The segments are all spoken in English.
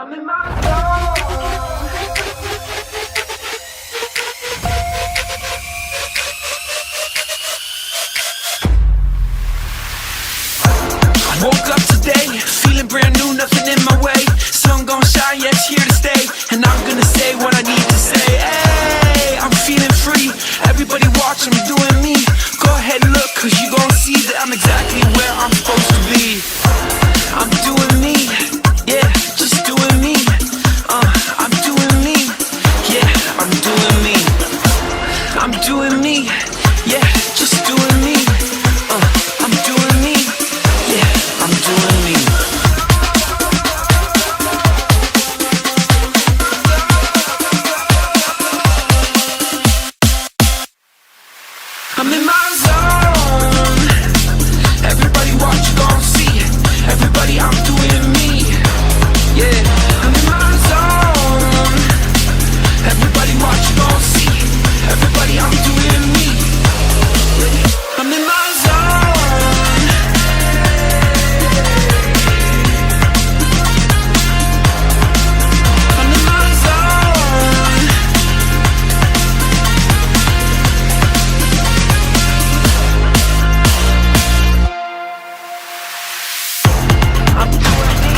I'm in my zone. I woke up today, feeling brand new, nothing in my way. Sun gon' shine, yeah, it's here to stay. And I'm gonna say what I need to say. Hey, I'm feeling free. Everybody watching me doing me. Go ahead and look, cause you gon' see that I'm exactly where I'm supposed to be. I'm doing me, yeah, just doing me. I'm doing me, yeah, I'm doing me. I'm doing me, yeah, just doing me. I'm doing me, yeah, I'm doing me. I'm in my zone. Everybody watch, you gon' see it. Everybody, I'm doing me. Yeah, I'm in my zone. Everybody watch, you gon' see it. Everybody, I'm doing me. I'm in my zone. I'm in my zone. I'm doing me,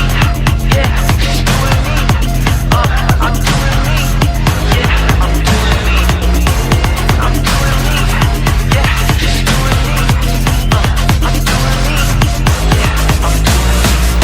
yeah, doing me. I'm doing me, yeah, I'm doing me. I'm doing me, yeah, doing me. I'm doing me, yeah, I'm doing me.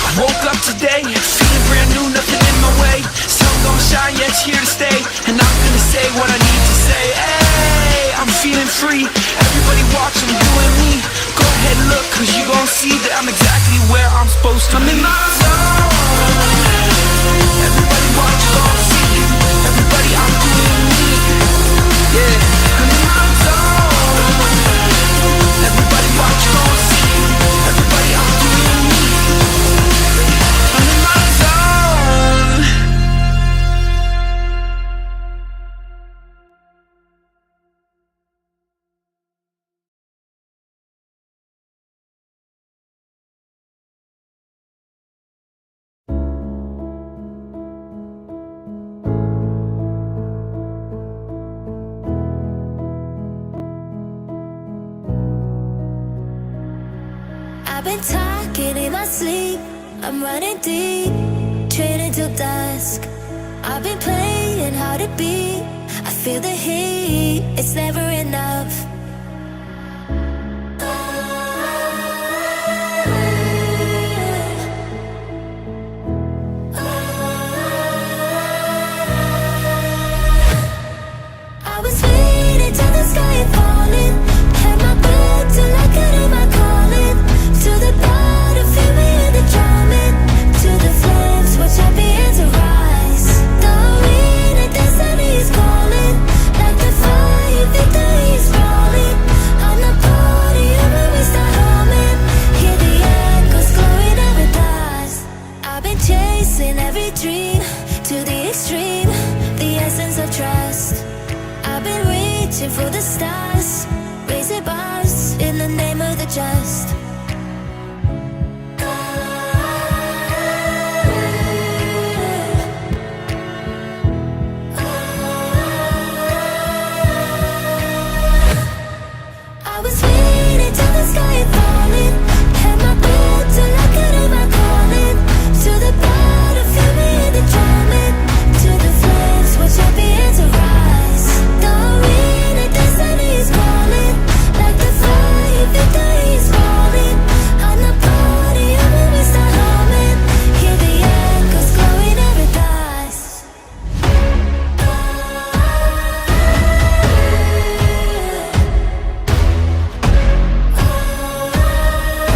I woke up today, feeling brand new, nothing in my way. Sun gon' shine, yeah, it's here to stay. And I'm gonna say what I need to say. Hey, I'm feeling free. Everybody watching me doing me. Go ahead and look, cause you gon' see that I'm exactly where I'm supposed to be. I'm in my zone. Everybody watch, you gon' see it. Everybody, I'm doing me. Yeah, I'm in my zone. Everybody watch, you gon' see it. Everybody, I'm doing me. I'm in my zone. I've been talking in my sleep. I'm running deep, training till dusk. I've been playing hard to beat. I feel the heat, it's never enough. I was waiting till the sky falling. Had my back till I couldn't my calling. To the bottom, feel me in the drumming. To the flames, we're champions to rise. The arena, destiny is calling. Like the fire, victory is falling. On the podium when we start humming. Hear the echoes glowing, never dies. I've been chasing every dream to the extreme, the essence of trust. I've been reaching for the stars, raising bars in the name of the just. I was waiting till the sky falling. Had my back till I couldn't my calling. To the bottom, feel me in the drumming. To the flames, we're champions to rise. The arena, destiny is calling. Like the fire, victory is falling. On the podium when we start humming. Hear the echoes glowing, never dies. I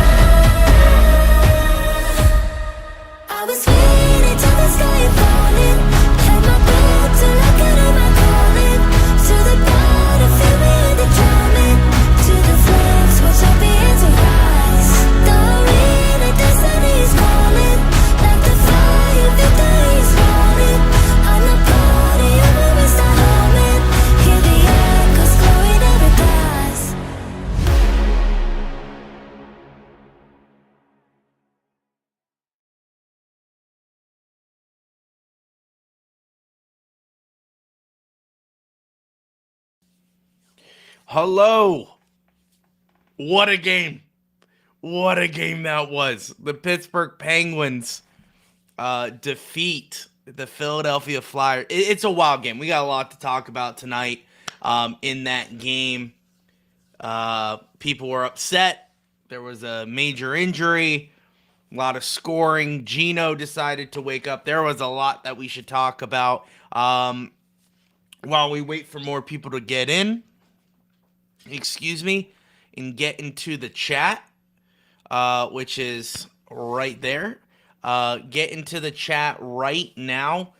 Hello. What a game. What a game that was. The Pittsburgh Penguins defeat the Philadelphia Flyers. It's a wild game. We got a lot to talk about tonight in that game. People were upset. There was a major injury, a lot of scoring. Gino decided to wake up. There was a lot that we should talk about. While we wait for more people to get in, and get into the chat, which is right there. Get into the chat right now.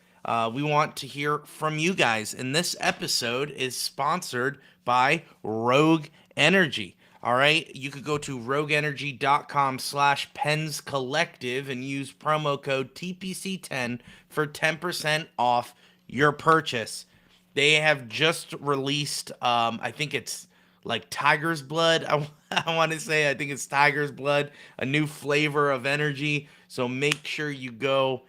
We want to hear from you guys. And this episode is sponsored by Rogue Energy. All right. You could go to rogueenergy.com/Pens Collective and use promo code TPC10 for 10% off your purchase. They have just released, I think it's like Tiger's Blood. I want to say, I think it's Tiger's Blood, a new flavor of energy. So make sure you go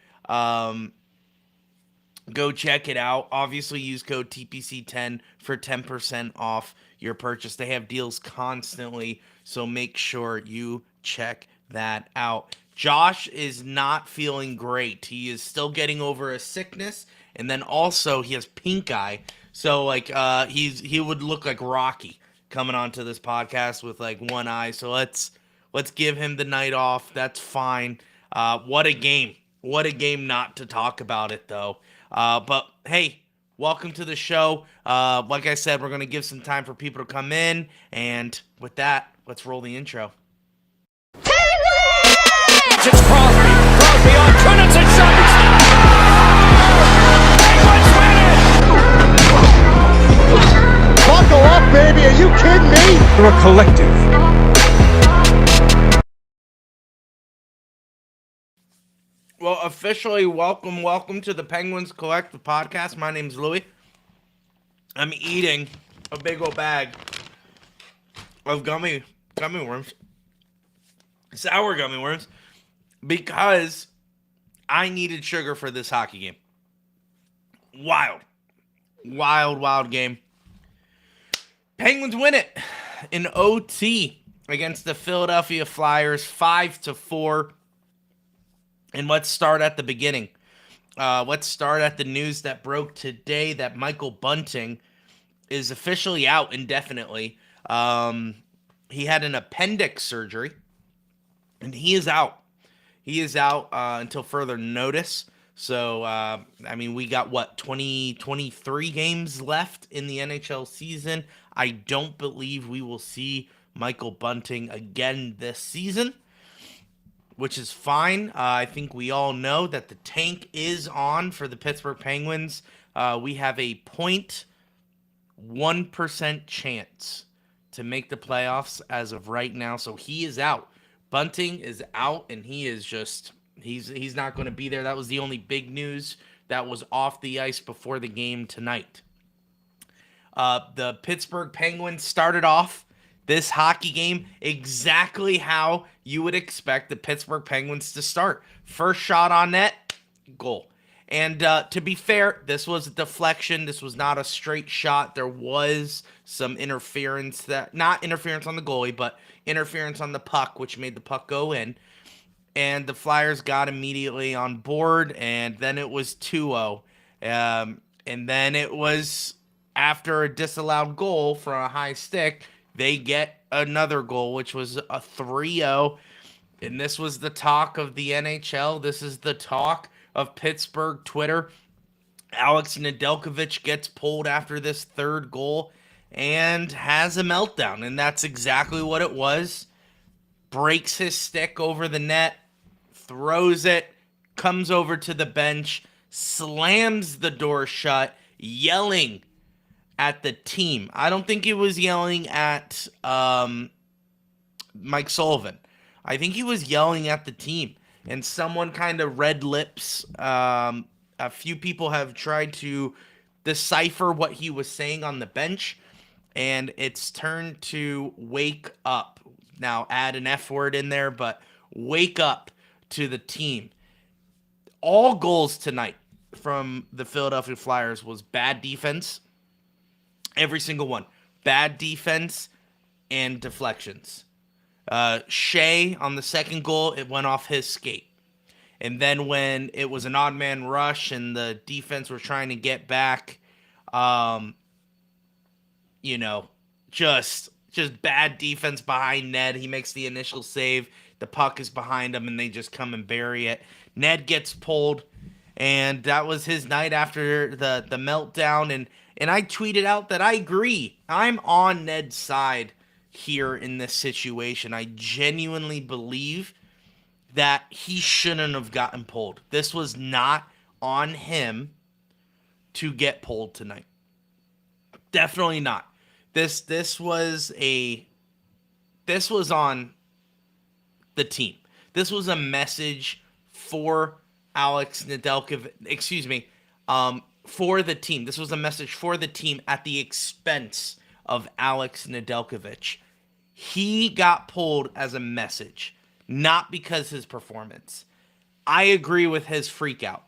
check it out. Obviously, use code TPC10 for 10% off your purchase. They have deals constantly, so make sure you check that out. Josh is not feeling great. He is still getting over a sickness, and then also he has pink eye. So he would look like Rocky coming onto this podcast with like one eye. So let's give him the night off. That's fine. What a game. What a game not to talk about it, though. But, hey, welcome to the show. Like I said, we're going to give some time for people to come in. And with that, let's roll the intro. It's Crosby. Crosby on Kunitz and shot. Penguins win it! Buckle up, baby. Are you kidding me? We're a collective. Well, officially, welcome to the Penguins Collective podcast. My name's Louie. I'm eating a big old bag of gummy worms, sour gummy worms, because I needed sugar for this hockey game. Wild game. Penguins win it in OT against the Philadelphia Flyers, 5-4. And let's start at the beginning. Let's start at the news that broke today that Michael Bunting is officially out indefinitely. He had an appendix surgery, and he is out. He is out until further notice. So, we got, 23 games left in the NHL season. I don't believe we will see Michael Bunting again this season, which is fine. I think we all know that the tank is on for the Pittsburgh Penguins. We have a 0.1% chance to make the playoffs as of right now. So he is out. Bunting is out, and he is just, he's not going to be there. That was the only big news that was off the ice before the game tonight. The Pittsburgh Penguins started off this hockey game exactly how you would expect the Pittsburgh Penguins to start. First shot on net, goal. And to be fair, this was a deflection. This was not a straight shot. There was some interference, not interference on the goalie, but interference on the puck, which made the puck go in. And the Flyers got immediately on board, and then it was 2-0. And then it was, after a disallowed goal for a high stick, they get another goal, which was a 3-0. And this was the talk of the NHL. This is the talk of Pittsburgh Twitter. Alex Nedeljkovic gets pulled after this third goal and has a meltdown. And that's exactly what it was. Breaks his stick over the net, throws it, comes over to the bench, slams the door shut, yelling at the team. I don't think he was yelling at Mike Sullivan. I think he was yelling at the team. And someone kind of read lips. A few people have tried to decipher what he was saying on the bench, and it's turned to wake up. Now, add an F word in there, but wake up to the team. All goals tonight from the Philadelphia Flyers was bad defense. Every single one. bad defense and deflections. Shea on the second goal, it went off his skate. And then when it was an odd man rush and the defense was trying to get back, just bad defense behind Ned. He makes the initial save. The puck is behind him, and they just come and bury it. Ned gets pulled, and that was his night after the meltdown. And I tweeted out that I agree. I'm on Ned's side here in this situation. I genuinely believe that he shouldn't have gotten pulled. This was not on him to get pulled tonight. Definitely not. This was on the team. This was a message for Alex Nedeljkovic, for the team. This was a message for the team at the expense of Alex Nedeljkovic. He got pulled as a message, not because his performance. I agree with his freak out.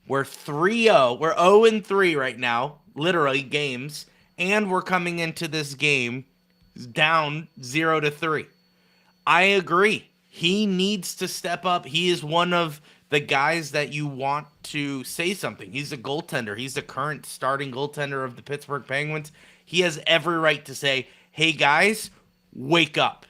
We're 3-0. We're 0-3 right now, literally games, and we're coming into this game down 0-3. I agree. He needs to step up. He is one of the guys that you want to say something. He's a goaltender. He's the current starting goaltender of the Pittsburgh Penguins. He has every right to say, "Hey guys, wake up.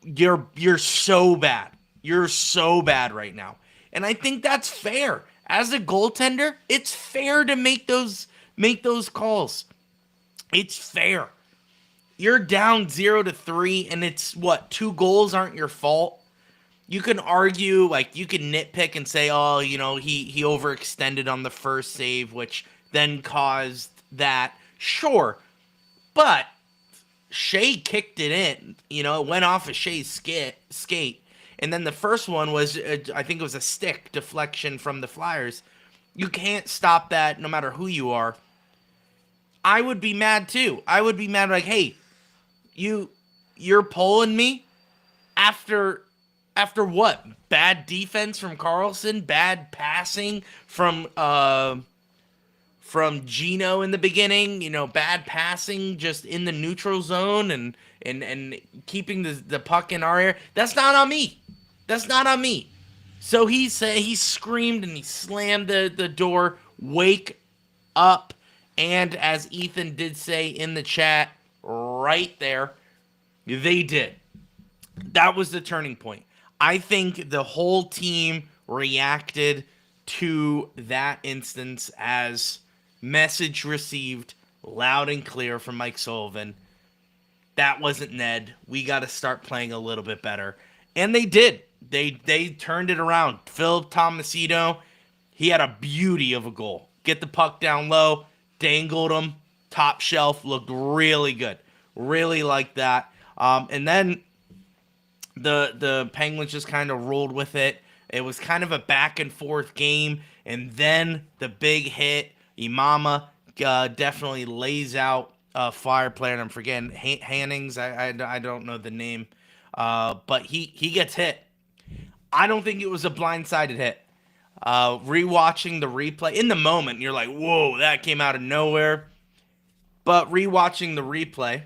You're so bad. You're so bad right now." And I think that's fair. As a goaltender, it's fair to make those calls. It's fair. You're down 0-3, and it's 2 goals aren't your fault. You can argue, you can nitpick and say, oh, he overextended on the first save, which then caused that. Sure. But Shea kicked it in. It went off of Shea's skate. And then the first one was, I think it was a stick deflection from the Flyers. You can't stop that no matter who you are. I would be mad too. I would be mad hey, you're pulling me after what? Bad defense from Karlsson, bad passing from Gino in the beginning, bad passing just in the neutral zone and keeping the puck in our area. That's not on me. That's not on me. So he screamed and he slammed the door. Wake up. And as Ethan did say in the chat right there, they did. That was the turning point. I think the whole team reacted to that instance as message received loud and clear from Mike Sullivan. That wasn't Ned. We got to start playing a little bit better. And they did. They turned it around. Phil Tomasino, he had a beauty of a goal. Get the puck down low, dangled him, top shelf, looked really good. Really like that. And then the Penguins just kind of rolled with it. It was kind of a back and forth game. And then the big hit, Imama definitely lays out a Flyer player. And I'm forgetting, Hannings, I don't know the name. But he gets hit. I don't think it was a blindsided hit. Rewatching the replay, in the moment, you're like, whoa, that came out of nowhere. But rewatching the replay,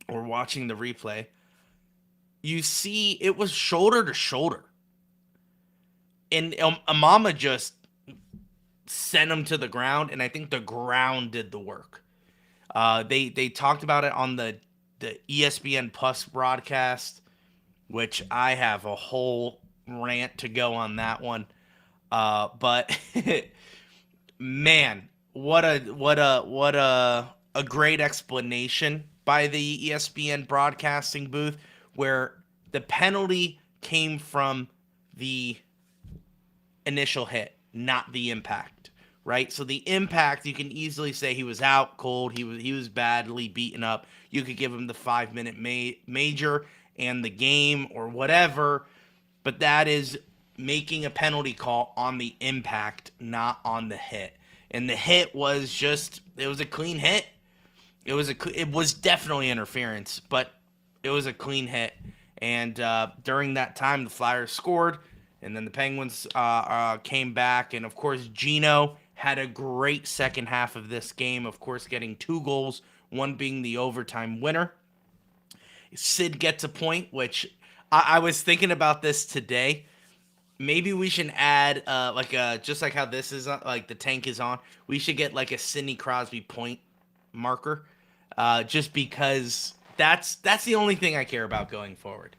or watching the replay, you see it was shoulder to shoulder. And Imama just sent him to the ground, and I think the ground did the work. They talked about it on the ESPN Plus broadcast, which I have a whole rant to go on that one. But man, what a great explanation by the ESPN broadcasting booth, where the penalty came from the initial hit, not the impact, right? So the impact, you can easily say he was out cold, he was badly beaten up. You could give him the 5-minute major and the game or whatever, but that is making a penalty call on the impact, not on the hit. And the hit was it was a clean hit. It was definitely interference, but it was a clean hit. And during that time, the Flyers scored, and then the Penguins came back. And, of course, Gino had a great second half of this game, of course, getting 2 goals, one being the overtime winner. Sid gets a point, which I was thinking about this today. Maybe we should add just like how this is like the tank is on. We should get like a Sidney Crosby point marker, just because that's the only thing I care about going forward.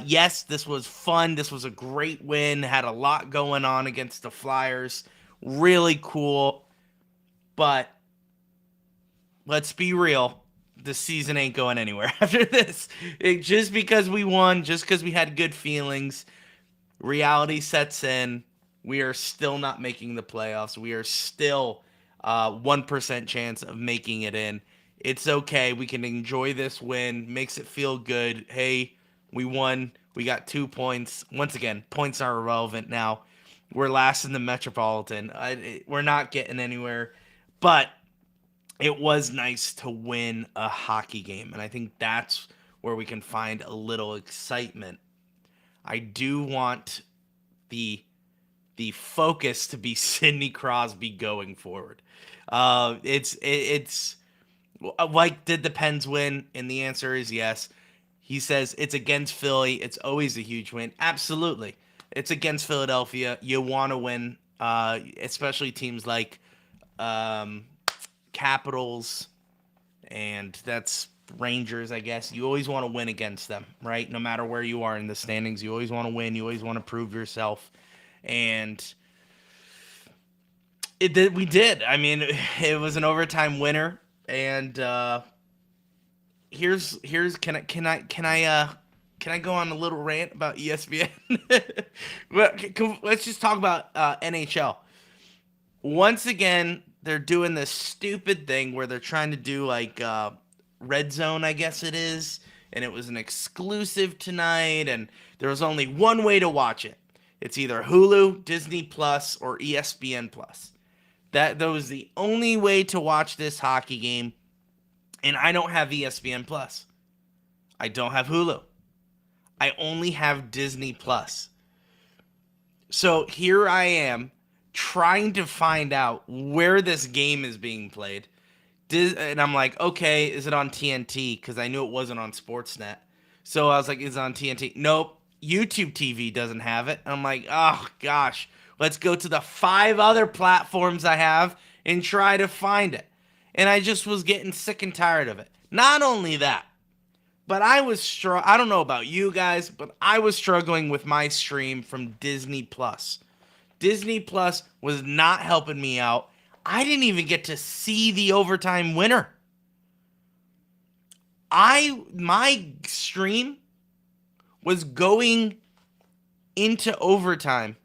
Yes, this was fun. This was a great win. Had a lot going on against the Flyers. Really cool. But let's be real. The season ain't going anywhere after this. Just because we won, just because we had good feelings, reality sets in. We are still not making the playoffs. We are still 1% chance of making it in. It's okay. We can enjoy this win. Makes it feel good. Hey, we won. We got 2 points. Once again, points are irrelevant now. We're last in the Metropolitan. We're not getting anywhere. But it was nice to win a hockey game. And I think that's where we can find a little excitement. I do want the focus to be Sidney Crosby going forward. It's like, did the Pens win? And the answer is yes. He says it's against Philly. It's always a huge win. Absolutely. It's against Philadelphia. You want to win, especially teams like Capitals, and that's Rangers, I guess. You always want to win against them, right? No matter where you are in the standings, you always want to win. You always want to prove yourself. And we did. I mean, it was an overtime winner. And here's can I go on a little rant about ESPN? Let's just talk about NHL. Once again, they're doing this stupid thing where they're trying to do like Red Zone, I guess it is, and it was an exclusive tonight, and there was only one way to watch it. It's either Hulu, Disney Plus, or ESPN Plus. That was the only way to watch this hockey game, and I don't have ESPN Plus. I don't have Hulu. I only have Disney Plus. So here I am trying to find out where this game is being played. And I'm like, okay, is it on TNT? Because I knew it wasn't on Sportsnet. So I was like, is it on TNT? Nope. YouTube TV doesn't have it. I'm like, oh, gosh. Let's go to the 5 other platforms I have and try to find it. And I just was getting sick and tired of it. Not only that, but I don't know about you guys, but I was struggling with my stream from Disney Plus. Disney Plus was not helping me out. I didn't even get to see the overtime winner. My stream was going into overtime.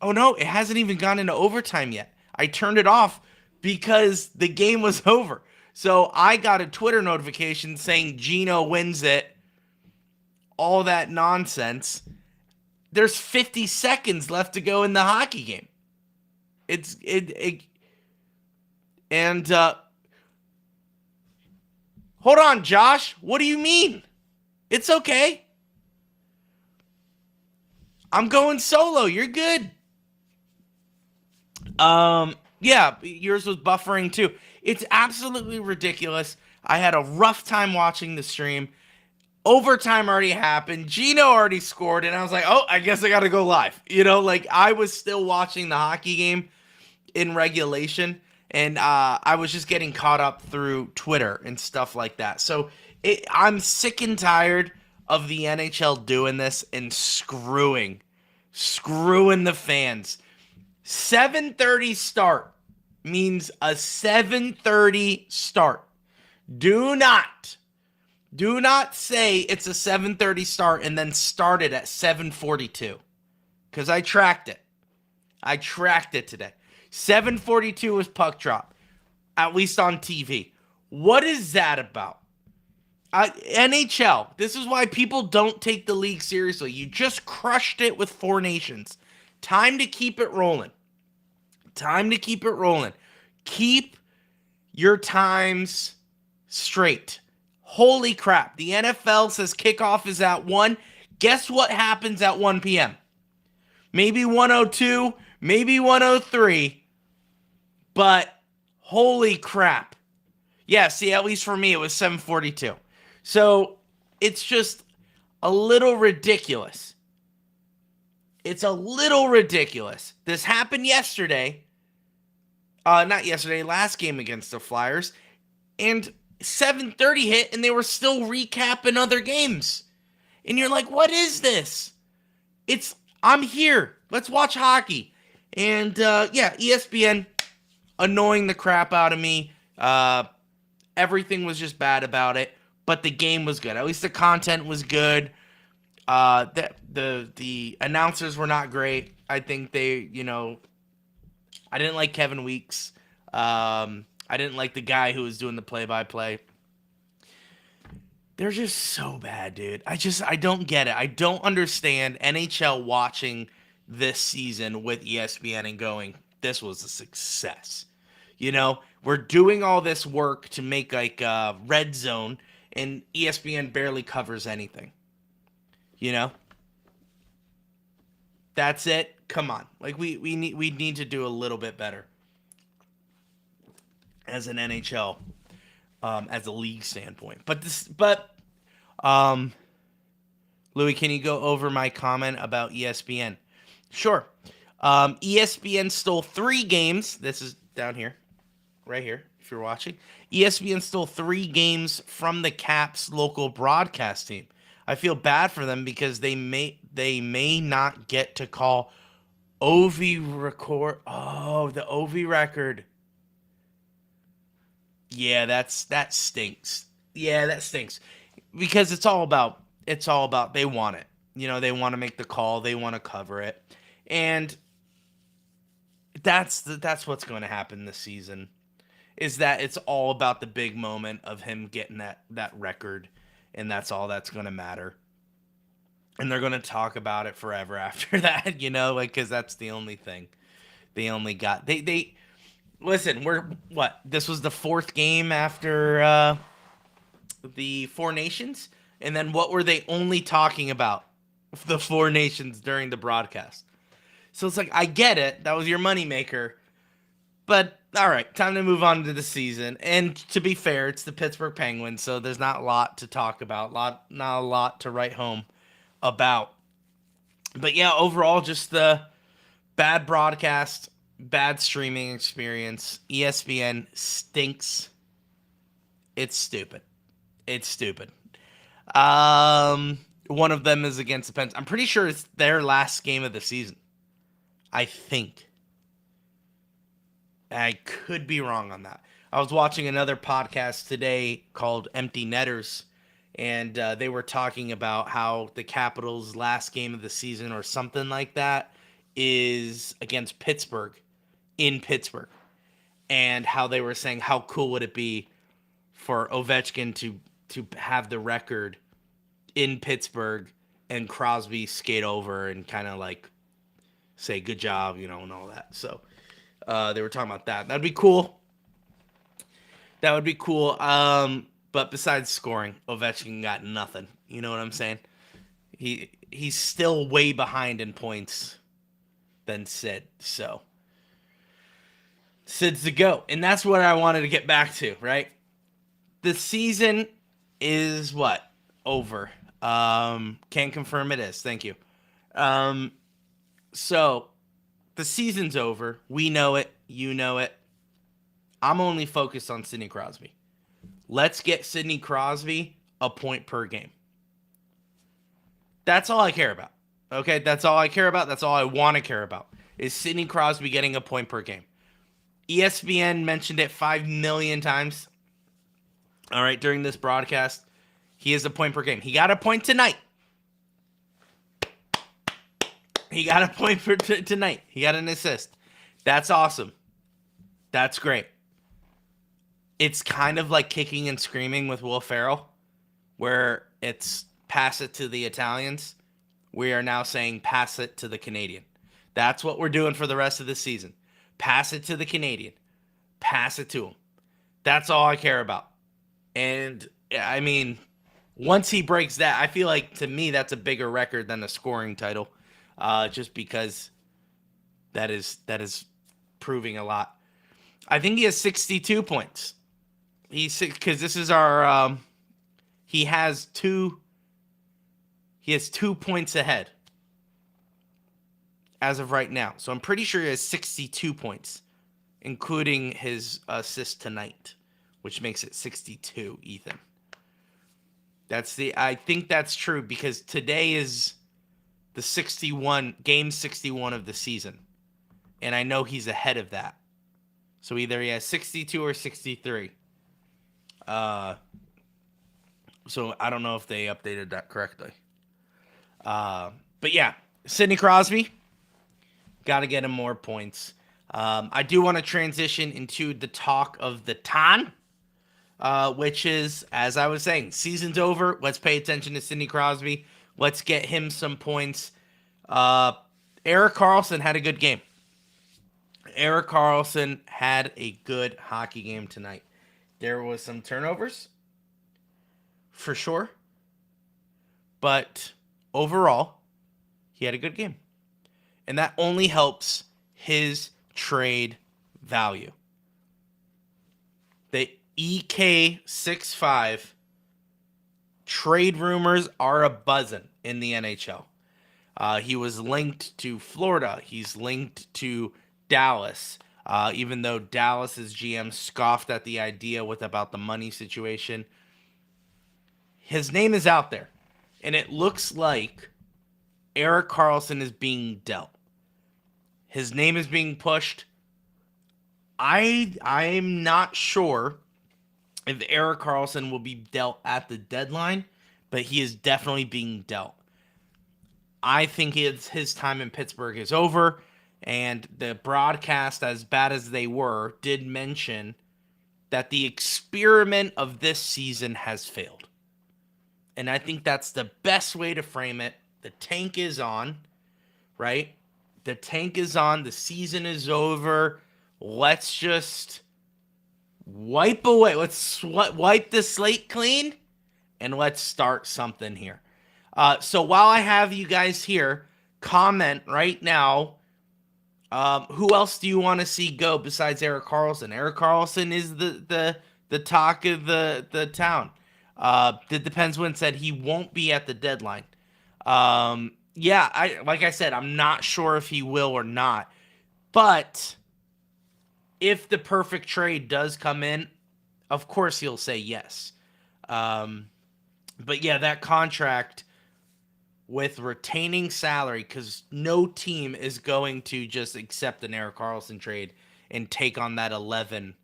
Oh no, it hasn't even gone into overtime yet. I turned it off because the game was over. So I got a Twitter notification saying Gino wins it. All that nonsense. There's 50 seconds left to go in the hockey game. Hold on, Josh. What do you mean? It's okay. I'm going solo. You're good. Yeah, yours was buffering too. It's absolutely ridiculous. I had a rough time watching the stream. Overtime already happened. Gino already scored, and I was like, oh, I guess I got to go live. I was still watching the hockey game in regulation, and I was just getting caught up through Twitter and stuff like that. So I'm sick and tired of the NHL doing this and screwing the fans. 7:30 start means a 7:30 start. Do not say it's a 7:30 start and then start it at 7:42. Because I tracked it. I tracked it today. 7:42 was puck drop. At least on TV. What is that about? NHL. This is why people don't take the league seriously. You just crushed it with 4 Nations. Time to keep it rolling. Keep your times straight. Holy crap. The NFL says kickoff is at 1. Guess what happens at 1 p.m.? Maybe 1:02, maybe 103, but holy crap. Yeah, see, at least for me, it was 742. So it's just a little ridiculous. It's a little ridiculous. This happened yesterday. Not yesterday, last game against the Flyers. And 7:30 hit, and they were still recapping other games. And you're like, what is this? I'm here. Let's watch hockey. And, ESPN annoying the crap out of me. Everything was just bad about it. But the game was good. At least the content was good. The announcers were not great. I think I didn't like Kevin Weeks. I didn't like the guy who was doing the play-by-play. They're just so bad, dude. I don't get it. I don't understand NHL watching this season with ESPN and going, this was a success. We're doing all this work to make like Red Zone, and ESPN barely covers anything. That's it. Come on. Like we need to do a little bit better as an NHL, as a league standpoint. But Louie, can you go over my comment about ESPN? Sure. ESPN stole 3 games. This is down here, right here, if you're watching. ESPN stole 3 games from the Caps local broadcast team. I feel bad for them because they may not get to call OV record. Oh, the OV record. Yeah, that stinks. Yeah, that stinks. Because it's all about they want it. They want to make the call, they want to cover it. And that's what's going to happen this season. Is that it's all about the big moment of him getting that record, and that's all that's going to matter. And they're going to talk about it forever after that, because that's the only thing. They only got they listen, this was the 4th game after the 4 Nations, and then what were they only talking about? The 4 Nations during the broadcast. So it's like, I get it, that was your moneymaker, but all right, time to move on to the season. And to be fair, it's the Pittsburgh Penguins, so there's not a lot to talk about, not a lot to write home about. But yeah, overall, just the bad broadcast, bad streaming experience. ESPN stinks. It's stupid. One of them is against the Pens. I'm pretty sure it's their last game of the season. I think. I could be wrong on that. I was watching another podcast today called Empty Netters, and they were talking about how the Capitals' last game of the season or something like that is against Pittsburgh, in Pittsburgh, and how they were saying how cool would it be for Ovechkin to have the record in Pittsburgh and Crosby skate over and kind of like say good job, and all that. So they were talking about that. That'd be cool. But besides scoring, Ovechkin got nothing. You know what I'm saying? He's still way behind in points than Sid. So Sid's the GOAT. And that's what I wanted to get back to, right? The season is what? Over. Can confirm it is. Thank you. So the season's over. We know it. You know it. I'm only focused on Sidney Crosby. Let's get Sidney Crosby a point per game. That's all I care about. Okay, that's all I care about. That's all I want to care about is Sidney Crosby getting a point per game. ESPN mentioned it 5 million times. All right, during this broadcast, he is a point per game. He got a point tonight. He got a point for tonight. He got an assist. That's awesome. That's great. It's kind of like Kicking and Screaming with Will Ferrell, where it's pass it to the Italians. We are now saying pass it to the Canadian. That's what we're doing for the rest of the season. Pass it to the Canadian. Pass it to him. That's all I care about. And, I mean, once he breaks that, I feel like, to me, that's a bigger record than a scoring title. Just because that is proving a lot. I think he has 62 points. Because this is our he has 2 points ahead as of right now. So I'm pretty sure he has 62 points, including his assist tonight, which makes it 62, Ethan. I think that's true because today is the game 61 of the season. And I know he's ahead of that. So either he has 62 or 63. So I don't know if they updated that correctly. But yeah, Sidney Crosby, got to get him more points. I do want to transition into the talk of the town, which is, as I was saying, season's over. Let's pay attention to Sidney Crosby. Let's get him some points. Erik Karlsson had a good game. Erik Karlsson had a good hockey game tonight. There was some turnovers, for sure. But overall, he had a good game. And that only helps his trade value. The EK65 trade rumors are a buzzing in the NHL. He was linked to Florida. He's linked to Dallas. Even though Dallas's GM scoffed at the idea about the money situation, his name is out there, and it looks like Erik Karlsson is being dealt. His name is being pushed. I'm not sure if Erik Karlsson will be dealt at the deadline, but he is definitely being dealt. I think his time in Pittsburgh is over. And the broadcast, as bad as they were, did mention that the experiment of this season has failed. And I think that's the best way to frame it. The tank is on, right? The tank is on. The season is over. Let's just wipe away. Let's wipe the slate clean, and let's start something here. So while I have you guys here, comment right now. Who else do you want to see go besides Erik Karlsson? Erik Karlsson is the talk of the town. The Depends When said he won't be at the deadline. Like I said, I'm not sure if he will or not. But if the perfect trade does come in, of course he'll say yes. But yeah, that contract with retaining salary, because no team is going to just accept an Erik Karlsson trade and take on that 11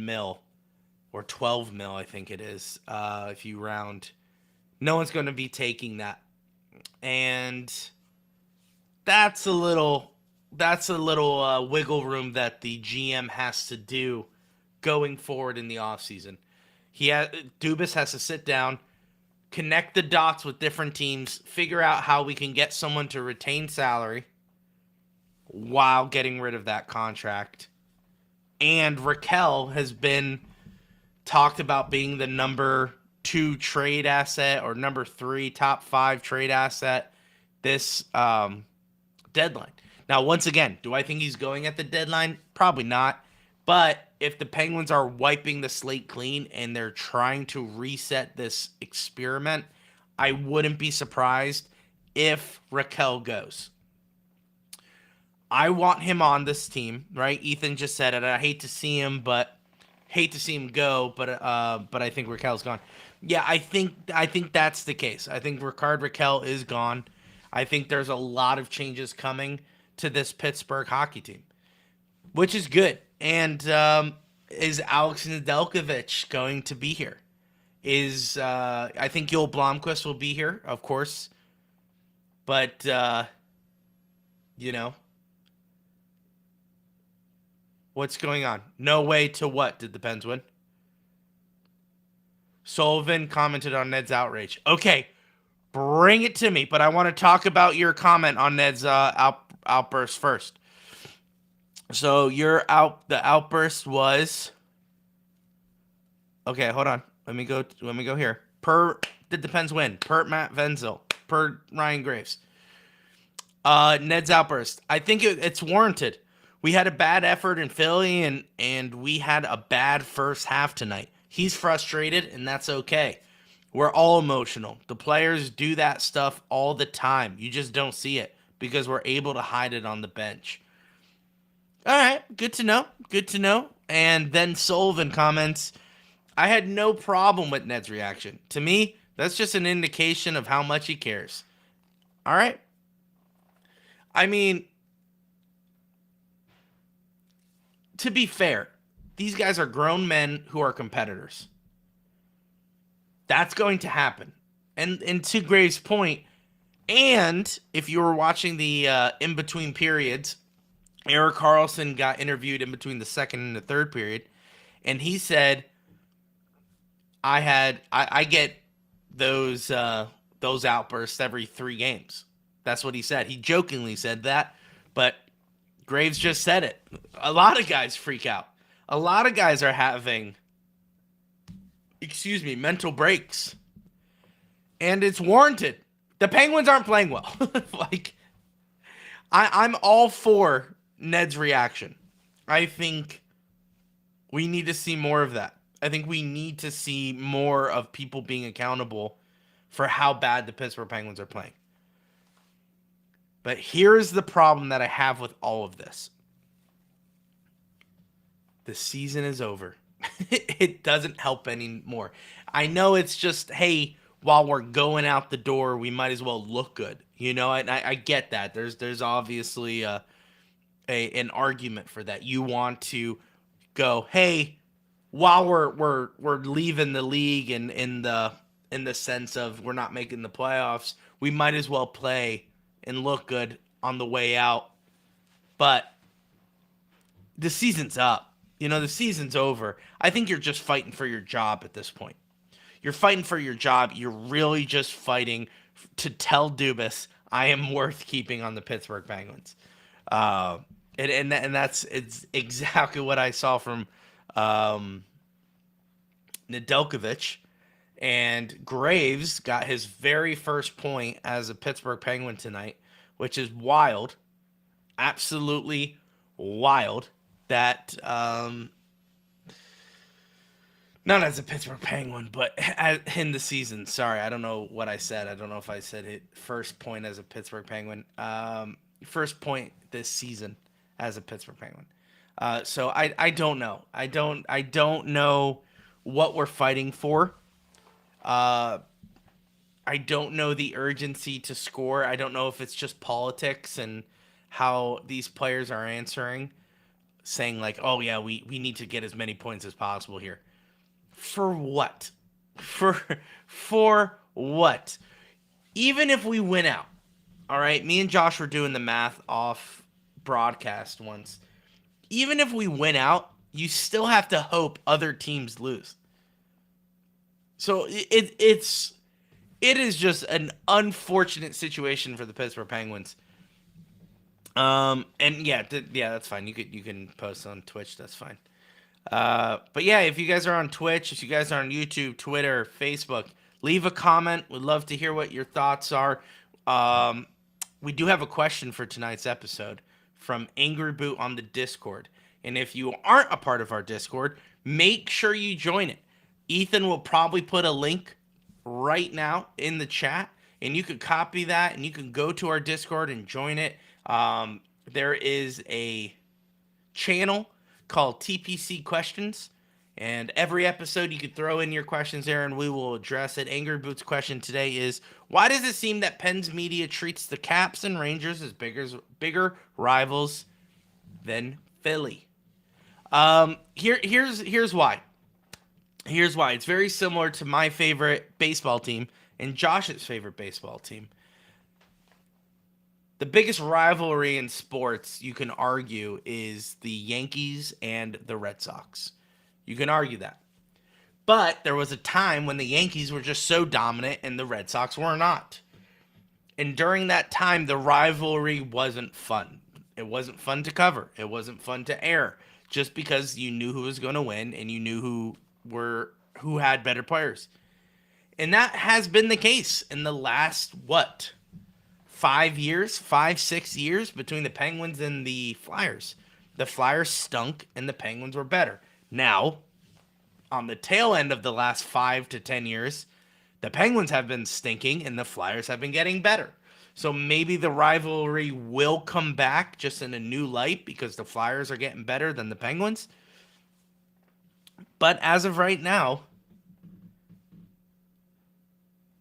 mil or 12 mil, I think it is, if you round. No one's going to be taking that. And that's a little wiggle room that the GM has to do going forward in the offseason. Dubas has to sit down, connect the dots with different teams, figure out how we can get someone to retain salary while getting rid of that contract. And Raquel has been talked about being the number 2 trade asset or number 3 top 5 trade asset this deadline. Now, once again, do I think he's going at the deadline? Probably not. But if the Penguins are wiping the slate clean and they're trying to reset this experiment, I wouldn't be surprised if Raquel goes. I want him on this team, right? Ethan just said it. I hate to see him go, but I think Raquel's gone. Yeah, I think that's the case. I think Raquel is gone. I think there's a lot of changes coming to this Pittsburgh hockey team, which is good. And is Alex Nedeljkovic going to be here? I think Joel Blomqvist will be here, of course. But, what's going on? No way to what? Did the Pens win? Sullivan commented on Ned's outrage. Okay, bring it to me. But I want to talk about your comment on Ned's outburst first. So the outburst was, okay, hold on. Let me go here. Per the Depends When. Per Matt Venzel. Per Ryan Graves. Ned's outburst. I think it's warranted. We had a bad effort in Philly, and we had a bad first half tonight. He's frustrated, and that's okay. We're all emotional. The players do that stuff all the time. You just don't see it because we're able to hide it on the bench. All right, good to know. Good to know. And then Sullivan comments, I had no problem with Ned's reaction. To me, that's just an indication of how much he cares. All right. I mean, to be fair, these guys are grown men who are competitors. That's going to happen. And to Graves' point, and if you were watching the in-between periods, Erik Karlsson got interviewed in between the second and the third period, and he said, I get those outbursts every 3 games. That's what he said. He jokingly said that, but Graves just said it. A lot of guys freak out. A lot of guys are having, mental breaks. And it's warranted. The Penguins aren't playing well. I'm all for Ned's reaction. I think we need to see more of that. I think we need to see more of people being accountable for how bad the Pittsburgh Penguins are playing. But here's the problem that I have with all of this. The season is over. It doesn't help anymore. I know it's just, hey, while we're going out the door, we might as well look good. You know, I get that. There's obviously an argument for that. You want to go, hey, while we're leaving the league and in the sense of we're not making the playoffs, we might as well play and look good on the way out. But the season's up. You know, the season's over. I think you're just fighting for your job at this point. You're fighting for your job. You're really just fighting to tell Dubas, I am worth keeping on the Pittsburgh Penguins. And it's exactly what I saw from Nedeljkovic. And Graves got his very first point as a Pittsburgh Penguin tonight, which is wild. Absolutely wild. That, not as a Pittsburgh Penguin, but in the season. Sorry, I don't know what I said. I don't know if I said it first point as a Pittsburgh Penguin. First point this season as a Pittsburgh Penguin. So I don't know. I don't know what we're fighting for. I don't know the urgency to score. I don't know if it's just politics and how these players are answering, saying like, oh yeah, we need to get as many points as possible here. For what? For what? Even if we win out, all right, me and Josh were doing the math off broadcast once. Even if we win out, you still have to hope other teams lose. So it is just an unfortunate situation for the Pittsburgh Penguins. And yeah, that's fine. You can post on Twitch. That's fine. But yeah, if you guys are on Twitch, if you guys are on YouTube, Twitter, Facebook, leave a comment. We'd love to hear what your thoughts are. We do have a question for tonight's episode from Angry Boot on the Discord. And if you aren't a part of our Discord, make sure you join it. Ethan will probably put a link right now in the chat, and you can copy that and you can go to our Discord and join it. There is a channel called TPC Questions, and every episode you can throw in your questions there and we will address it. Angry Boots' question today is, why does it seem that Penn's media treats the Caps and Rangers as bigger rivals than Philly? Here's why. Here's why. It's very similar to my favorite baseball team and Josh's favorite baseball team. The biggest rivalry in sports, you can argue, is the Yankees and the Red Sox. You can argue that. But there was a time when the Yankees were just so dominant and the Red Sox were not. And during that time, the rivalry wasn't fun. It wasn't fun to cover. It wasn't fun to air. Just because you knew who was going to win and you knew who had better players. And that has been the case in the last, 6 years between the Penguins and the Flyers. The Flyers stunk and the Penguins were better. Now, on the tail end of the last 5 to 10 years, the Penguins have been stinking and the Flyers have been getting better. So maybe the rivalry will come back just in a new light because the Flyers are getting better than the Penguins. But as of right now,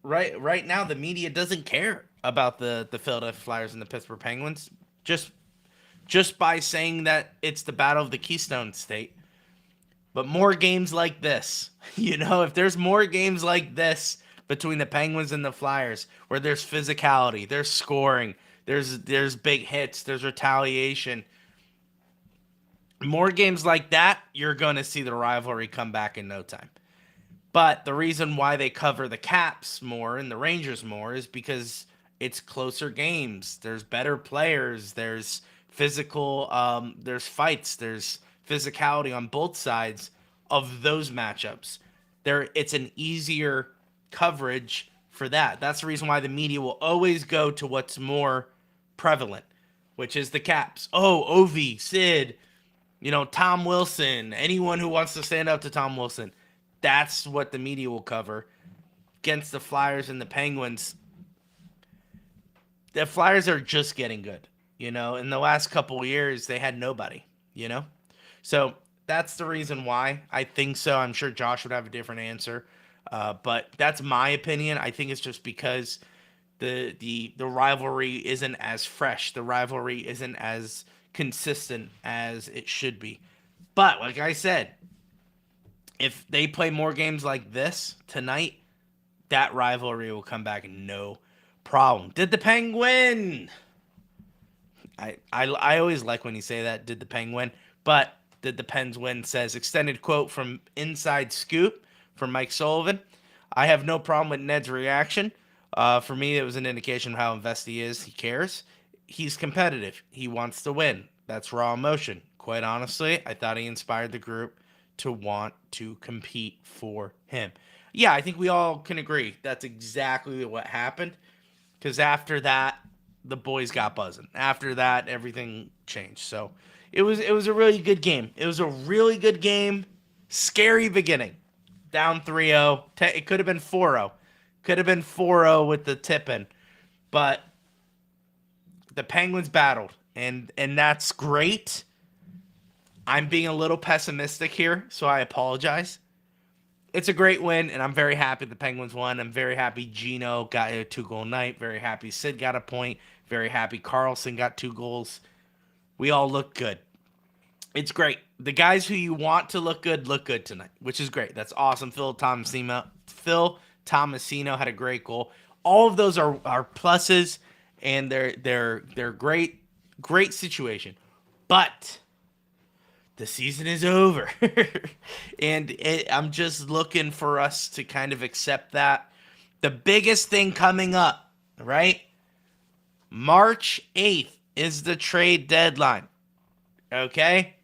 right now the media doesn't care about the Philadelphia Flyers and the Pittsburgh Penguins just by saying that it's the battle of the Keystone State. But more games like this, if there's more games like this between the Penguins and the Flyers, where there's physicality, there's scoring, there's big hits, there's retaliation. More games like that, you're going to see the rivalry come back in no time. But the reason why they cover the Caps more and the Rangers more is because it's closer games. There's better players. There's physical, there's fights. There's physicality on both sides of those matchups. It's an easier coverage for that. That's the reason why the media will always go to what's more prevalent, which is the Caps. Oh, Ovi, Sid, Tom Wilson, anyone who wants to stand up to Tom Wilson. That's what the media will cover. Against the Flyers and the Penguins, the Flyers are just getting good. In the last couple of years, they had nobody, So that's the reason why I think so. I'm sure Josh would have a different answer. But that's my opinion. I think it's just because the rivalry isn't as fresh. The rivalry isn't as consistent as it should be. But like I said, if they play more games like this tonight, that rivalry will come back no problem. Did the Penguin? I always like when you say that, did the Penguin? But did the Pens win? Says extended quote from Inside Scoop from Mike Sullivan. I have no problem with Ned's reaction. For me, it was an indication of how invested he is. He cares. He's competitive. He wants to win. That's raw emotion. Quite honestly, I thought he inspired the group to want to compete for him. Yeah, I think we all can agree that's exactly what happened. Because after that, the boys got buzzing. After that, everything changed. So it was a really good game. It was a really good game. Scary beginning. Down 3-0. It could have been 4-0. Could have been 4-0 with the tip-in. But the Penguins battled. And that's great. I'm being a little pessimistic here, so I apologize. It's a great win, and I'm very happy the Penguins won. I'm very happy Gino got a 2-goal night. Very happy Sid got a point. Very happy Carlson got 2 goals. We all look good. It's great. The guys who you want to look good tonight, which is great. That's awesome. Phil Tomasino had a great goal. All of those are pluses, and they're great situation. But the season is over, and I'm just looking for us to kind of accept that. The biggest thing coming up, right? March 8th is the trade deadline. Okay?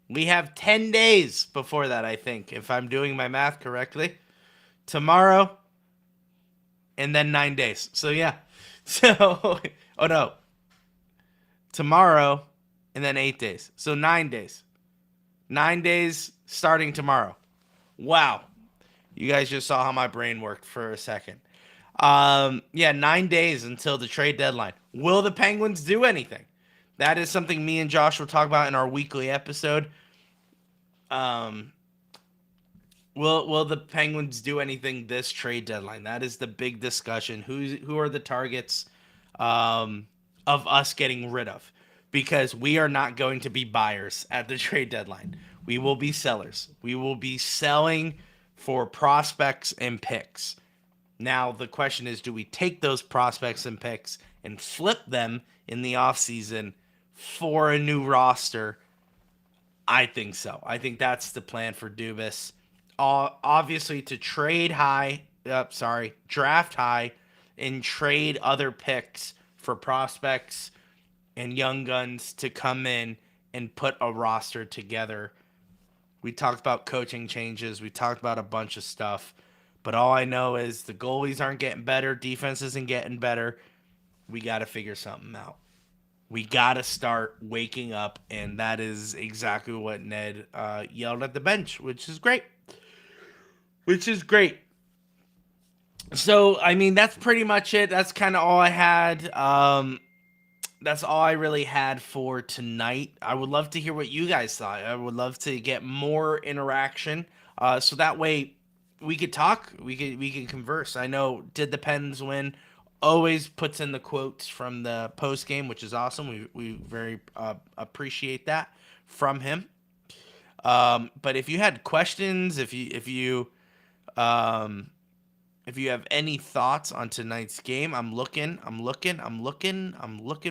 We have 10 days before that, I think, if I'm doing my math correctly. Tomorrow, and then 9 days. So, yeah. So, oh no. Tomorrow, and then 8 days. So, 9 days. 9 days starting tomorrow. Wow. You guys just saw how my brain worked for a second. 9 days until the trade deadline. Will the Penguins do anything? That is something me and Josh will talk about in our weekly episode. Will the Penguins do anything this trade deadline? That is the big discussion. Who are the targets of us getting rid of? Because we are not going to be buyers at the trade deadline. We will be sellers. We will be selling for prospects and picks. Now, the question is, do we take those prospects and picks and flip them in the offseason for a new roster? I think so. I think that's the plan for Dubas. Obviously, to draft high and trade other picks for prospects and young guns to come in and put a roster together. We talked about coaching changes. We talked about a bunch of stuff. But all I know is the goalies aren't getting better. Defense isn't getting better. we got to figure something out. We got to start waking up, and that is exactly what Ned yelled at the bench, which is great. So, I mean, that's pretty much it. That's kind of all I had. That's all I really had for tonight. I would love to hear what you guys thought. I would love to get more interaction, so that way we could talk. We can converse. I know Did the Pens win always puts in the quotes from the post game, which is awesome. We very appreciate that from him. But if you had questions, if you have any thoughts on tonight's game, I'm looking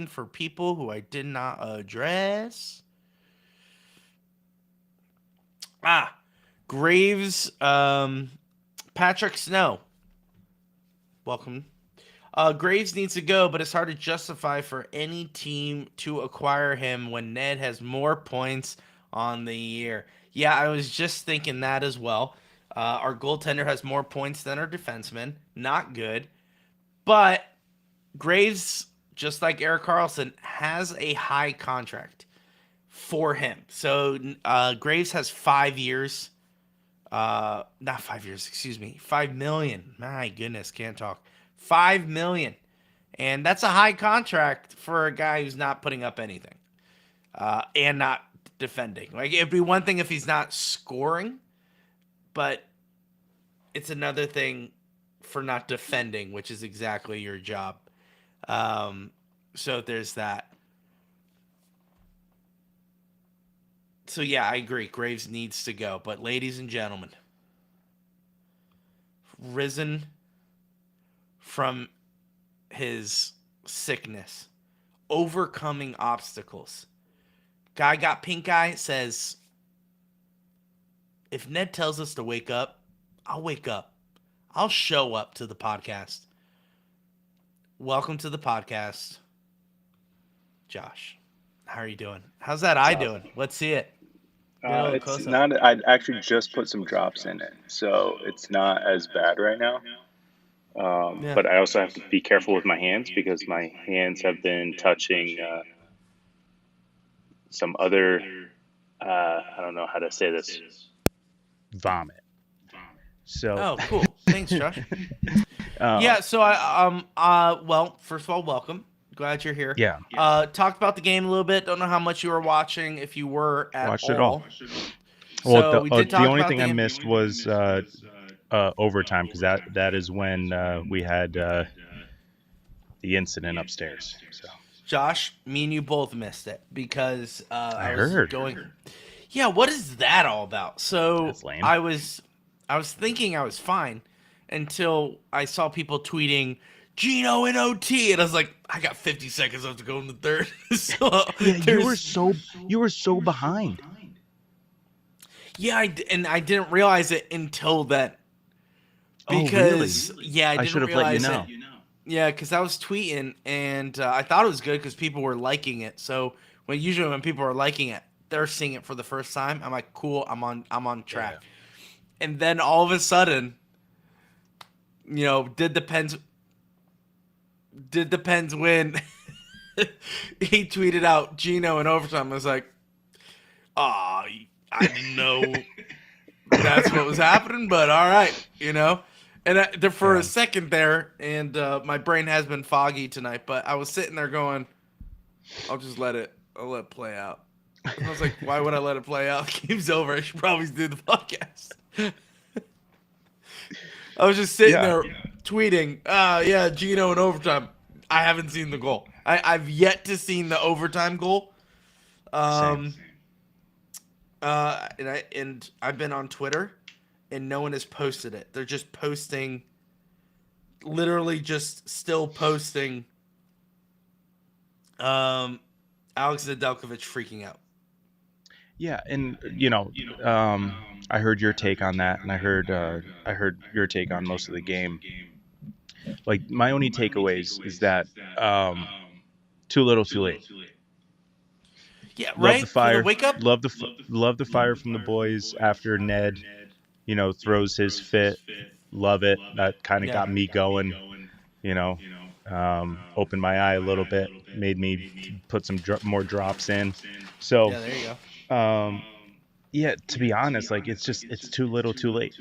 for people who I did not address. Graves, Patrick Snow. Welcome. Graves needs to go, but it's hard to justify for any team to acquire him when Ned has more points on the year. Yeah, I was just thinking that as well. Our goaltender has more points than our defenseman. Not good. But Graves, just like Erik Karlsson, has a high contract for him. So Graves has 5 years. Not 5 years, excuse me. 5 million. My goodness, can't talk. 5 million. And that's a high contract for a guy who's not putting up anything. And not defending. Like, it'd be one thing if he's not scoring, but it's another thing for not defending, which is exactly your job. So there's that. So yeah, I agree. Graves needs to go. But ladies and gentlemen, risen from his sickness, overcoming obstacles. Guy got pink eye, says, if Ned tells us to wake up, I'll wake up. I'll show up to the podcast. Welcome to the podcast, Josh. How are you doing? How's that eye doing? Let's see it. It's not. I actually just put some drops in it, so it's not as bad right now. Yeah. But I also have to be careful with my hands because my hands have been touching some other. I don't know how to say this. Vomit. So. Oh, cool. Thanks, Josh. Yeah. So well, first of all, welcome. Glad you're here. Yeah. Talked about the game a little bit. Don't know how much you were watching, if you were at Watched all. it all. So Well, the only about thing the I game. missed was overtime because that is when we had the incident upstairs. So. Josh, me and you both missed it because I heard. Yeah, what is that all about? So That's lame. I was thinking I was fine until I saw people tweeting Gino in OT, and I was like, I got 50 seconds left to go in the third. So Yeah, you were so behind. Yeah, I didn't realize it until then. Because Oh, really? yeah, I didn't should have let you realize know. it. Yeah, because I was tweeting and I thought it was good because people were liking it. So usually when people are liking it, they're seeing it for the first time. I'm like, cool, I'm on track. Yeah. And then all of a sudden, did the Pens win? He tweeted out Gino in overtime. I was like, I didn't know that's what was happening, but all right, And for a second there, and my brain has been foggy tonight, but I was sitting there going, I'll let it play out. And I was like, why would I let it play out? The game's over. I should probably do the podcast. I was just sitting there tweeting, Gino in overtime. I haven't seen the goal. I've yet to see the overtime goal. Same. And I've been on Twitter, and no one has posted it. They're just posting, literally just still posting. Alex Nedeljkovic freaking out. Yeah, and I heard your take on that, and I heard your take on most of the game. Like, my only takeaways is that too little, too late. Yeah, Love right. the fire. For the wake up. Love the fire from the boys after Ned, throws his fit. Love it. That kind of got me going. Opened my eye a little bit, made me put some more drops in. So, Yeah, there you go. Yeah, to be honest, like it's too little, too late.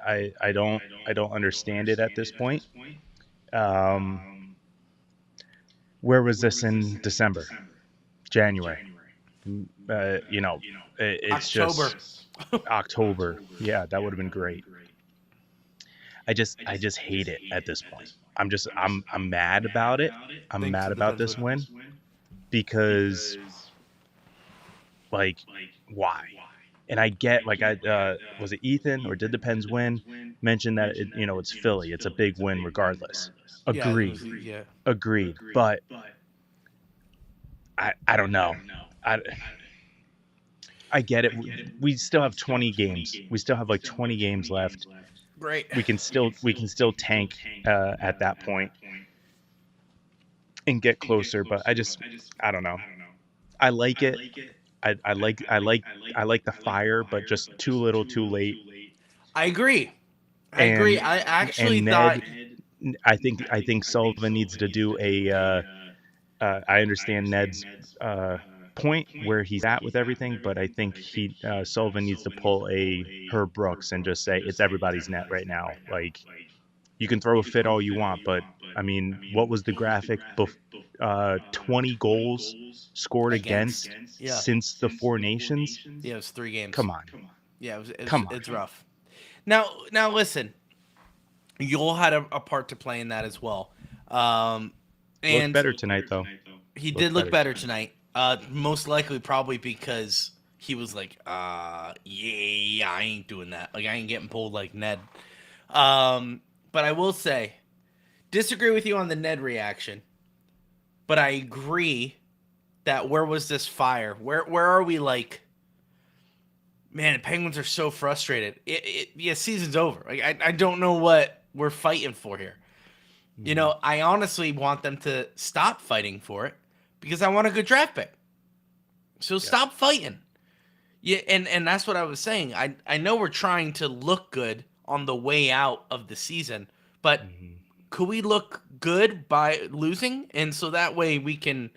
I don't understand it at this point. Um, where was this in December, January? You know, it's October. just October. Yeah, that would have been great. I just hate it at this point. I'm mad about it. I'm Thanks mad for the about this Benwood. win because, like, why? And I get, like, was it Ethan or did the Pens win? Mentioned that it's Philly. It's a big win regardless. Yeah, it Agreed. was, yeah. Agreed. But I don't know. I get it. We still have 20 games. We still have like 20 games left. Great. We can still tank at that point and get closer. But I don't know. I like it. I like the fire, but just too little, too late. I agree. And I actually and thought. Ned, I think Sullivan needs to do a. I understand Ned's point where he's at with everything, but I think Sullivan needs to pull a Herb Brooks and just say it's everybody's net right now. Like, you can throw a fit all you want, but I mean, what was the graphic? 20 goals scored against Yeah. since the Four Nations. Yeah, it was 3 games. Come on. Yeah, Come on. it's rough. Now listen, Yule had a part to play in that as well. And Looked better tonight, though. He did look better tonight. Most likely probably because he was like, yeah, I ain't doing that. Like, I ain't getting pulled like Ned. But I will say, disagree with you on the Ned reaction, but I agree that where was this fire? Where are we? Like, man, the Penguins are so frustrated. Yeah, season's over. Like, I don't know what we're fighting for here. You know, I honestly want them to stop fighting for it because I want a good draft pick. So stop fighting. Yeah, and that's what I was saying. I know we're trying to look good on the way out of the season, but could we look good by losing? And so that way we can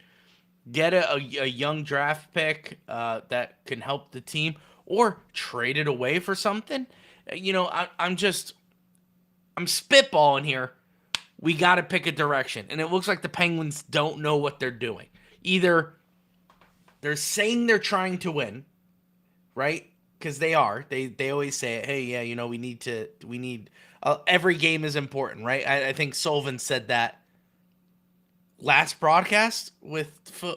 get a young draft pick that can help the team or trade it away for something. You know, I'm spitballing here. We got to pick a direction. And it looks like the Penguins don't know what they're doing. Either they're saying they're trying to win, right? Because they are. They always say it. Hey, yeah, you know, we need every game is important, right? I think Sullivan said that last broadcast with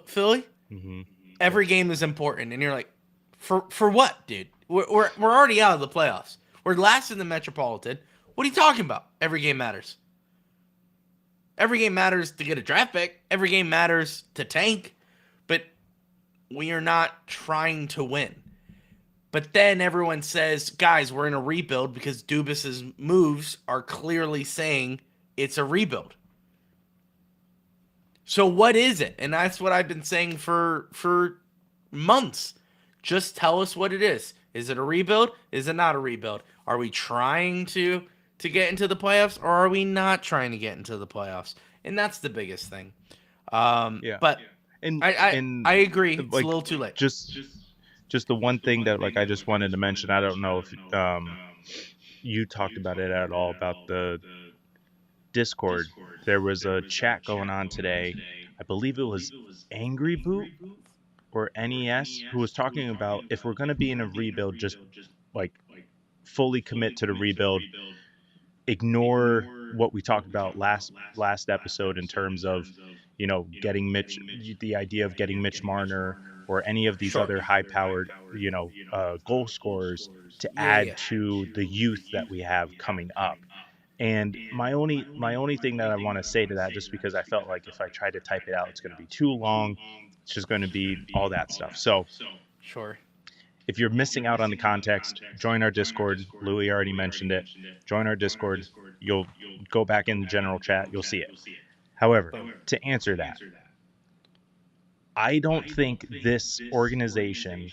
Philly. Mm-hmm. Every game is important. And you're like, for what, dude? We're already out of the playoffs. We're last in the Metropolitan. What are you talking about? Every game matters. Every game matters to get a draft pick. Every game matters to tank. But we are not trying to win. But then everyone says, guys, we're in a rebuild because Dubas's moves are clearly saying it's a rebuild. So what is it? And that's what I've been saying for months. Just tell us what it is. Is it a rebuild? Is it not a rebuild? Are we trying to get into the playoffs, or are we not trying to get into the playoffs? And that's the biggest thing. But I agree. It's like, a little too late. Just the one thing that, like, I just wanted to mention. I don't know if you talked about it at all, about the Discord. There was a chat going on today. I believe it was Angry Boot or NES who was talking about, if we're going to be in a rebuild, just like fully commit to the rebuild. Ignore what we talked about last episode in terms of, you know, getting the idea of getting Mitch Marner or any of these other high-powered, you know, goal scorers to add to the youth that we have coming up. And my only thing that I want to say to that, just because I felt like if I try to type it out, it's going to be too long. It's just going to be all that stuff. So, if you're missing out on the context, join our Discord. Louie already mentioned it. Join our Discord. You'll go back in the general chat. You'll see it. However, to answer that, I don't think this organization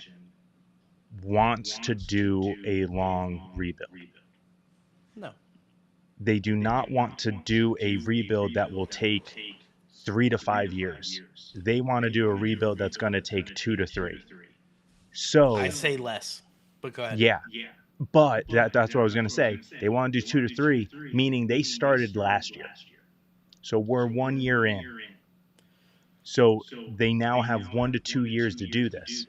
wants to do a long rebuild. No. they do not want to do a rebuild that will take 3 to 5 years. They want to do a rebuild that's going to take 2 to 3. So I say less, but go ahead. yeah, but that's what I was going to say. They want to do 2 to 3, meaning they started last year. So we're 1 year in. So they now have 1 to 2 years to do this.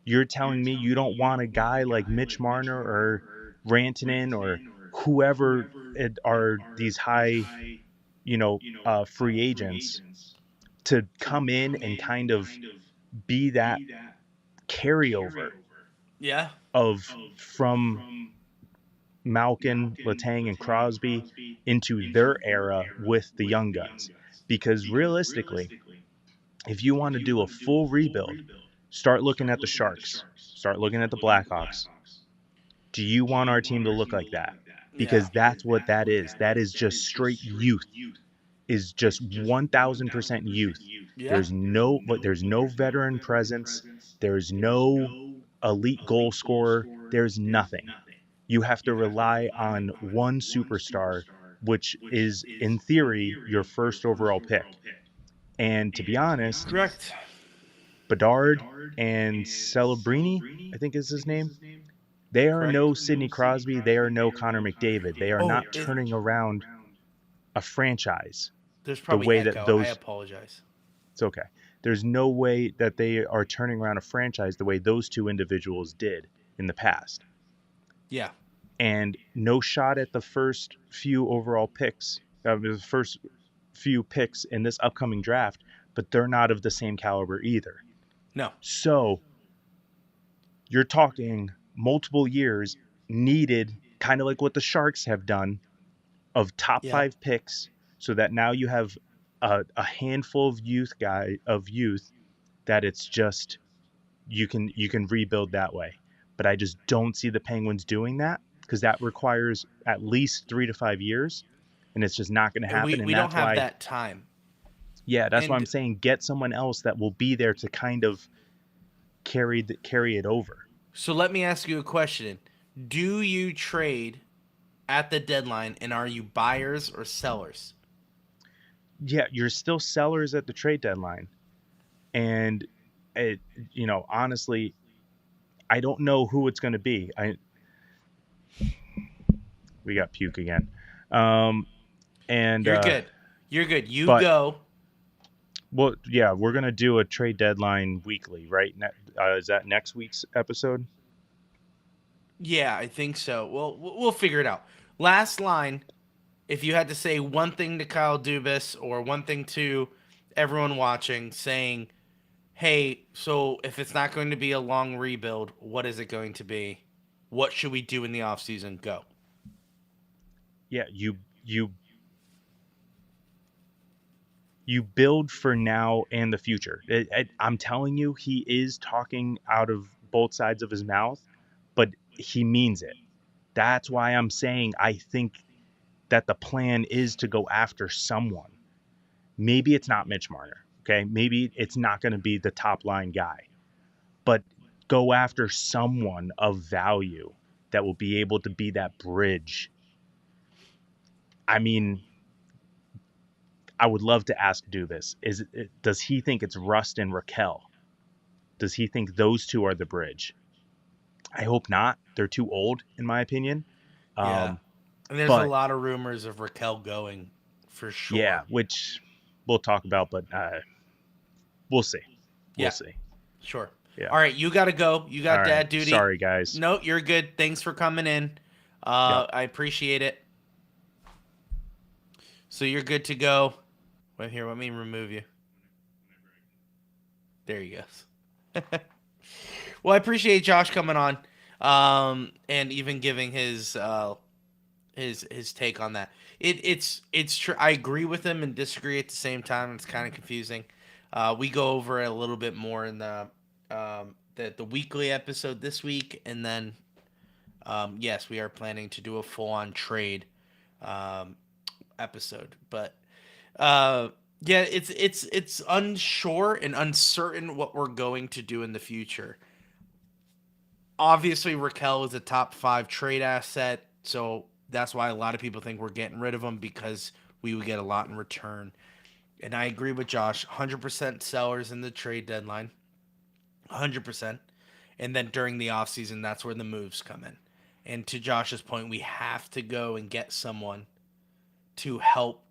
You're telling me you don't want a guy like Mitch Marner or Rantanen or whoever are these high, free agents to come in and kind of be that carryover Yeah. from Malkin, Letang, and Crosby into their era with the young guns. Because realistically, if you want to do a full rebuild, start looking at the Sharks, start looking at the Blackhawks. Do you want our team to look like that? Because that's what that is. That is just straight youth. Is just 1000% youth. Yeah. There's no veteran presence. There's no elite goal scorer. There's nothing. You have to rely on one superstar, which is in theory your first overall pick. And to be honest, Correct. Bedard and Celebrini, I think is his name. They are no Sidney Crosby. They are no Connor McDavid. They are not turning around a franchise. There's probably way echo. that those. I apologize. It's okay. There's no way that they are turning around a franchise the way those two individuals did in the past. Yeah. And no shot at the first few overall picks, the first few picks in this upcoming draft, but they're not of the same caliber either. No. So you're talking multiple years needed, kind of like what the Sharks have done, of top 5 picks, so that now you have a handful of youth that it's just you can rebuild that way. But I just don't see the Penguins doing that, because that requires at least 3 to 5 years, and it's just not going to happen. We don't have that time. Yeah, that's why I'm saying get someone else that will be there to kind of carry it over. So let me ask you a question. Do you trade at the deadline, and are you buyers or sellers? Yeah, you're still sellers at the trade deadline. And, honestly, I don't know who it's going to be. We got puke again. And You're good. You're good. Go. Well, yeah, we're going to do a trade deadline weekly, right? Is that next week's episode? Yeah, I think so. We'll figure it out. Last line, if you had to say one thing to Kyle Dubas or one thing to everyone watching, saying, hey, so if it's not going to be a long rebuild, what is it going to be? What should we do in the offseason? Go. Yeah, you build for now and the future. I'm telling you, he is talking out of both sides of his mouth, but he means it. That's why I'm saying I think that the plan is to go after someone. Maybe it's not Mitch Marner, okay? Maybe it's not going to be the top line guy, but go after someone of value that will be able to be that bridge. I mean, I would love to ask Dubas, does he think it's Rust and Raquel? Does he think those two are the bridge? I hope not. They're too old, in my opinion. Yeah. And there's a lot of rumors of Raquel going, for sure. Yeah, which we'll talk about, but we'll see. We'll see. Sure. Yeah. All right, you got to go. You got dad duty. Sorry, guys. No, you're good. Thanks for coming in. I appreciate it. So you're good to go. Wait here, let me remove you. There he goes. Well, I appreciate Josh coming on, and even giving his take on that. It's true. I agree with him and disagree at the same time. It's kind of confusing. We go over it a little bit more in the weekly episode this week, and then yes, we are planning to do a full-on trade episode, but yeah, it's unsure and uncertain what we're going to do in the future. Obviously, Raquel is a top 5 trade asset, so That's why a lot of people think we're getting rid of him, because we would get a lot in return. And I agree with Josh, 100% sellers in the trade deadline, 100%. And then during the offseason, that's where the moves come in. And to Josh's point, we have to go and get someone to help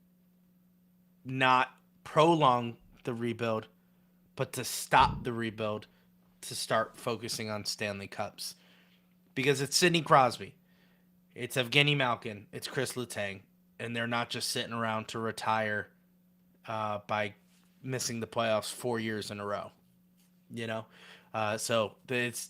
not prolong the rebuild, but to stop the rebuild, to start focusing on Stanley Cups. Because it's Sidney Crosby, it's Evgeny Malkin, it's Chris Letang, and they're not just sitting around to retire by missing the playoffs 4 years in a row. You know? So it's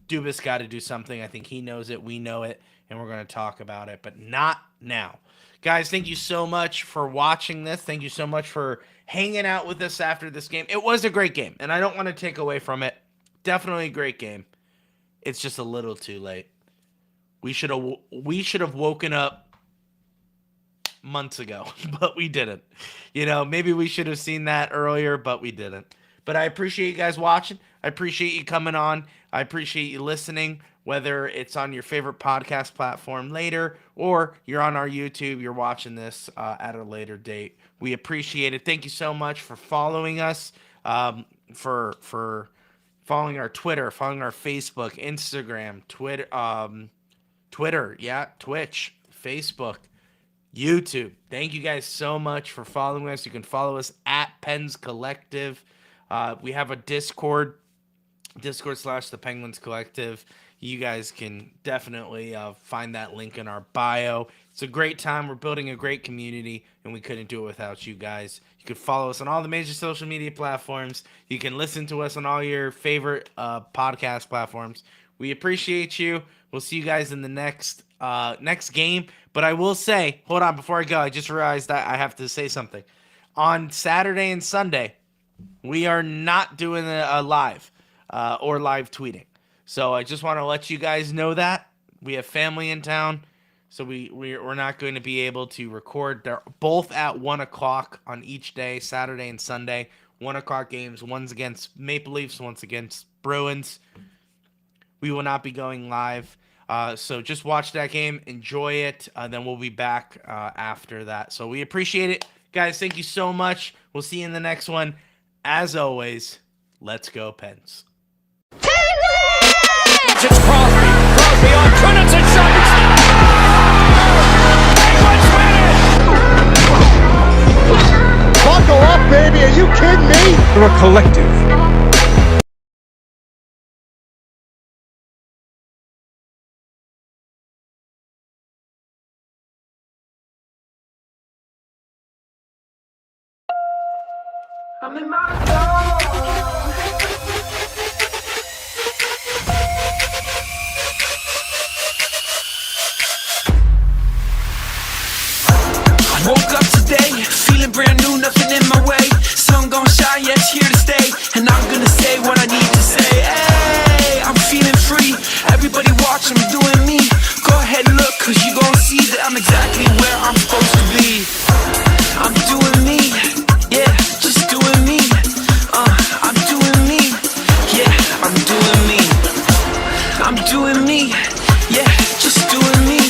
Dubas got to do something. I think he knows it. We know it. And we're going to talk about it. But not now. Guys, thank you so much for watching this. Thank you so much for hanging out with us after this game. It was a great game. And I don't want to take away from it. Definitely a great game. It's just a little too late. We should have woken up months ago. But we didn't. You know, maybe we should have seen that earlier. But we didn't. But I appreciate you guys watching. I appreciate you coming on. I appreciate you listening, whether it's on your favorite podcast platform later or you're on our YouTube, you're watching this at a later date. We appreciate it. Thank you so much for following us, for following our Twitter, following our Facebook, Instagram, Twitter, Twitch, Facebook, YouTube. Thank you guys so much for following us. You can follow us at Pens Collective. We have a Discord / the Penguins Collective. You guys can definitely find that link in our bio. It's a great time. We're building a great community, and we couldn't do it without you guys. You can follow us on all the major social media platforms. You can listen to us on all your favorite podcast platforms. We appreciate you. We'll see you guys in the next game. But I will say, hold on, before I go, I just realized that I have to say something. On Saturday and Sunday, we are not doing a live or live tweeting. So I just want to let you guys know that. We have family in town, so we're not going to be able to record. They're both at 1 o'clock on each day, Saturday and Sunday. 1 o'clock games. One's against Maple Leafs, one's against Bruins. We will not be going live. So just watch that game. Enjoy it. Then we'll be back after that. So we appreciate it. Guys, thank you so much. We'll see you in the next one. As always, let's go Pens. It's Crosby. Crosby on Kunitz shot. Penguins win it! Buckle up, baby. Are you kidding me? We're a collective. I'm in my zone. Woke up today, feeling brand new, nothing in my way. Sun gon' shine, yeah, it's here to stay. And I'm gonna say what I need to say. Hey, I'm feeling free. Everybody watch, I'm doing me. Go ahead and look, cause you gon' see that I'm exactly where I'm supposed to be. I'm doing me, yeah, just doing me. I'm doing me, yeah, I'm doing me. I'm doing me, yeah, just doing me.